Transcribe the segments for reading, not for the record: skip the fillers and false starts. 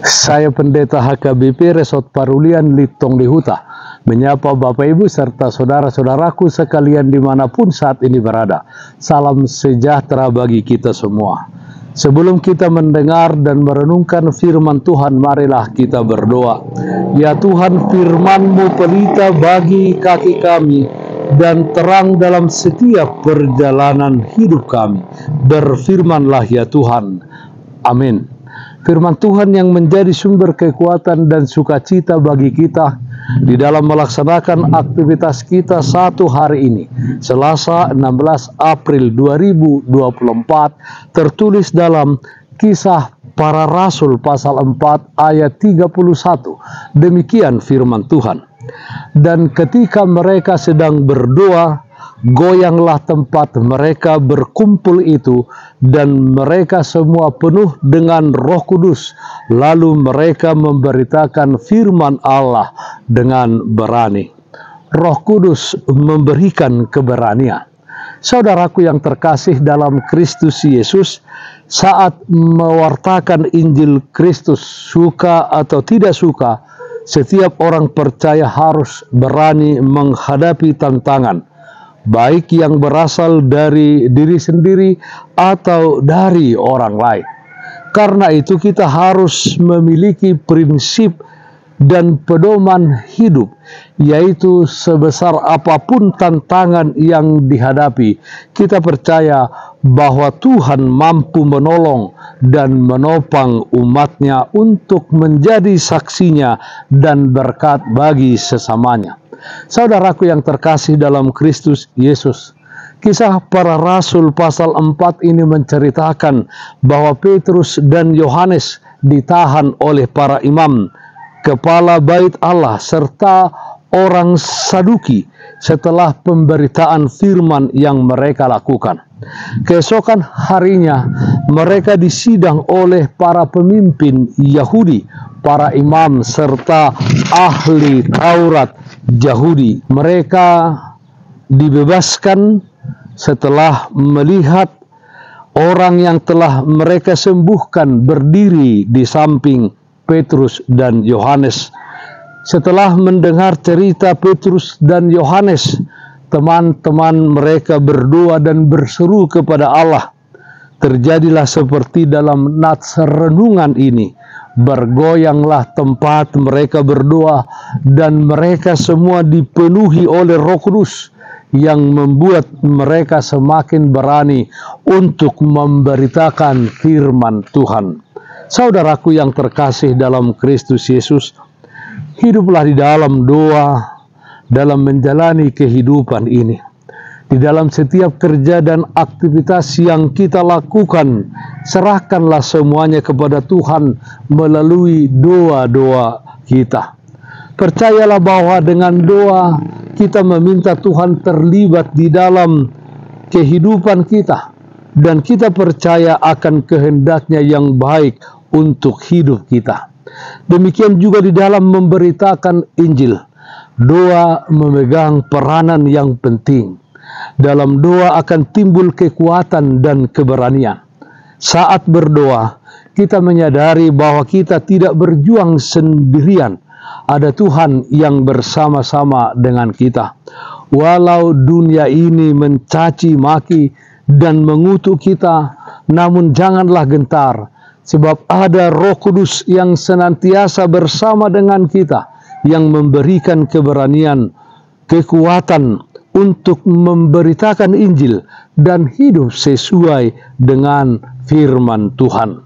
Saya Pendeta HKBP Resort Parulian Litong Lihuta menyapa Bapak Ibu serta saudara-saudaraku sekalian dimanapun saat ini berada. Salam sejahtera bagi kita semua. Sebelum kita mendengar dan merenungkan firman Tuhan, marilah kita berdoa. Ya Tuhan, firman-Mu pelita bagi kaki kami dan terang dalam setiap perjalanan hidup kami. Berfirmanlah ya Tuhan. Amin. Firman Tuhan yang menjadi sumber kekuatan dan sukacita bagi kita di dalam melaksanakan aktivitas kita satu hari ini, Selasa 16 April 2024, tertulis dalam Kisah Para Rasul pasal 4 ayat 31. Demikian firman Tuhan. Dan ketika mereka sedang berdoa, goyanglah tempat mereka berkumpul itu, dan mereka semua penuh dengan Roh Kudus. Lalu mereka memberitakan firman Allah dengan berani. Roh Kudus memberikan keberanian. Saudaraku yang terkasih dalam Kristus Yesus, saat mewartakan Injil Kristus, suka atau tidak suka, setiap orang percaya harus berani menghadapi tantangan, baik yang berasal dari diri sendiri atau dari orang lain. Karena itu kita harus memiliki prinsip dan pedoman hidup, yaitu sebesar apapun tantangan yang dihadapi, kita percaya bahwa Tuhan mampu menolong dan menopang umatnya untuk menjadi saksinya dan berkat bagi sesamanya. Saudaraku yang terkasih dalam Kristus Yesus, Kisah Para Rasul pasal 4 ini menceritakan bahwa Petrus dan Yohanes ditahan oleh para imam, kepala bait Allah, serta orang Saduki setelah pemberitaan firman yang mereka lakukan. Keesokan harinya mereka disidang oleh para pemimpin Yahudi, para imam, serta ahli Taurat Yahudi. Mereka dibebaskan setelah melihat orang yang telah mereka sembuhkan berdiri di samping Petrus dan Yohanes. Setelah mendengar cerita Petrus dan Yohanes, teman-teman mereka berdoa dan berseru kepada Allah. Terjadilah seperti dalam nats renungan ini. Bergoyanglah tempat mereka berdoa, dan mereka semua dipenuhi oleh Roh Kudus yang membuat mereka semakin berani untuk memberitakan firman Tuhan. Saudaraku yang terkasih dalam Kristus Yesus, hiduplah di dalam doa dalam menjalani kehidupan ini. Di dalam setiap kerja dan aktivitas yang kita lakukan, serahkanlah semuanya kepada Tuhan melalui doa-doa kita. Percayalah bahwa dengan doa kita meminta Tuhan terlibat di dalam kehidupan kita, dan kita percaya akan kehendaknya yang baik untuk hidup kita. Demikian juga di dalam memberitakan Injil. Doa memegang peranan yang penting. Dalam doa akan timbul kekuatan dan keberanian. Saat berdoa, kita menyadari bahwa kita tidak berjuang sendirian. Ada Tuhan yang bersama-sama dengan kita. Walau dunia ini mencaci maki dan mengutuk kita, namun janganlah gentar, sebab ada Roh Kudus yang senantiasa bersama dengan kita, yang memberikan keberanian, kekuatan untuk memberitakan Injil dan hidup sesuai dengan firman Tuhan.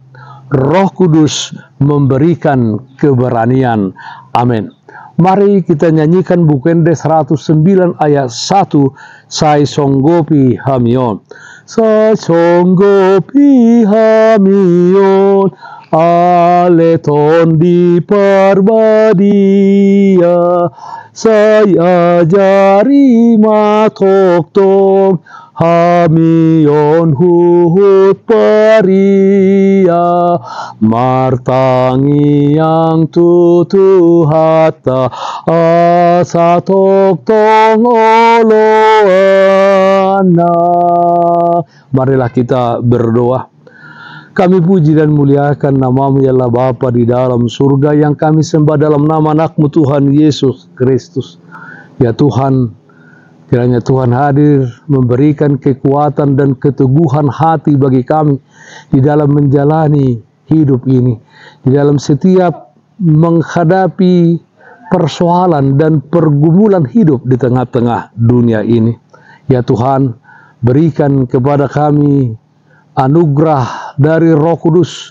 Roh Kudus memberikan keberanian. Amin. Mari kita nyanyikan Bukende 109 ayat 1. Sai songgopi hamion. Sai songgopi hamion. Aleton di perbadia. Saya jari matoktong. Hamion huhut paria, martangi yang tutu hata, asa toktong oloana. Marilah kita berdoa. Kami puji dan muliakan nama-Mu ya Allah Bapa di dalam surga, yang kami sembah dalam nama anak-Mu Tuhan Yesus Kristus. Ya Tuhan, kiranya Tuhan hadir memberikan kekuatan dan keteguhan hati bagi kami di dalam menjalani hidup ini, di dalam setiap menghadapi persoalan dan pergumulan hidup di tengah-tengah dunia ini. Ya Tuhan, berikan kepada kami anugerah dari Roh Kudus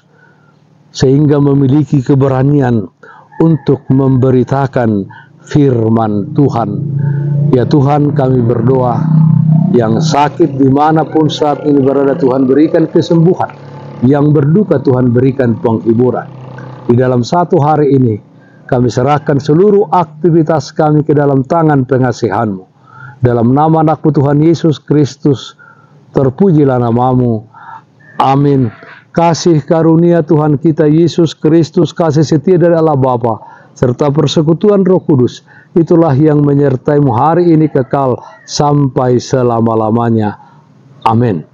sehingga memiliki keberanian untuk memberitakan firman Tuhan. Ya Tuhan, kami berdoa yang sakit dimanapun saat ini berada, Tuhan berikan kesembuhan. Yang berduka Tuhan berikan penghiburan. Di dalam satu hari ini kami serahkan seluruh aktivitas kami ke dalam tangan pengasihan-Mu. Dalam nama anak-Mu Tuhan Yesus Kristus, terpujilah nama-Mu. Amin. Kasih karunia Tuhan kita Yesus Kristus, kasih setia dari Allah Bapa, serta persekutuan Roh Kudus, itulah yang menyertai-Mu hari ini kekal sampai selama-lamanya. Amin.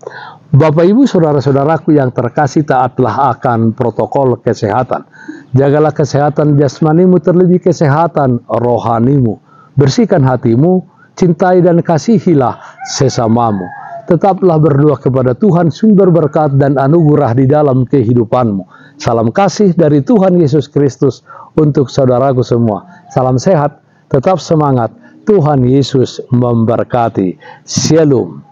Bapak, Ibu, saudara-saudaraku yang terkasih, taatlah akan protokol kesehatan. Jagalah kesehatan jasmanimu, terlebih kesehatan rohanimu. Bersihkan hatimu, cintai dan kasihilah sesamamu. Tetaplah berdoa kepada Tuhan, sumber berkat dan anugerah di dalam kehidupanmu. Salam kasih dari Tuhan Yesus Kristus untuk saudaraku semua. Salam sehat, tetap semangat. Tuhan Yesus memberkati. Shalom.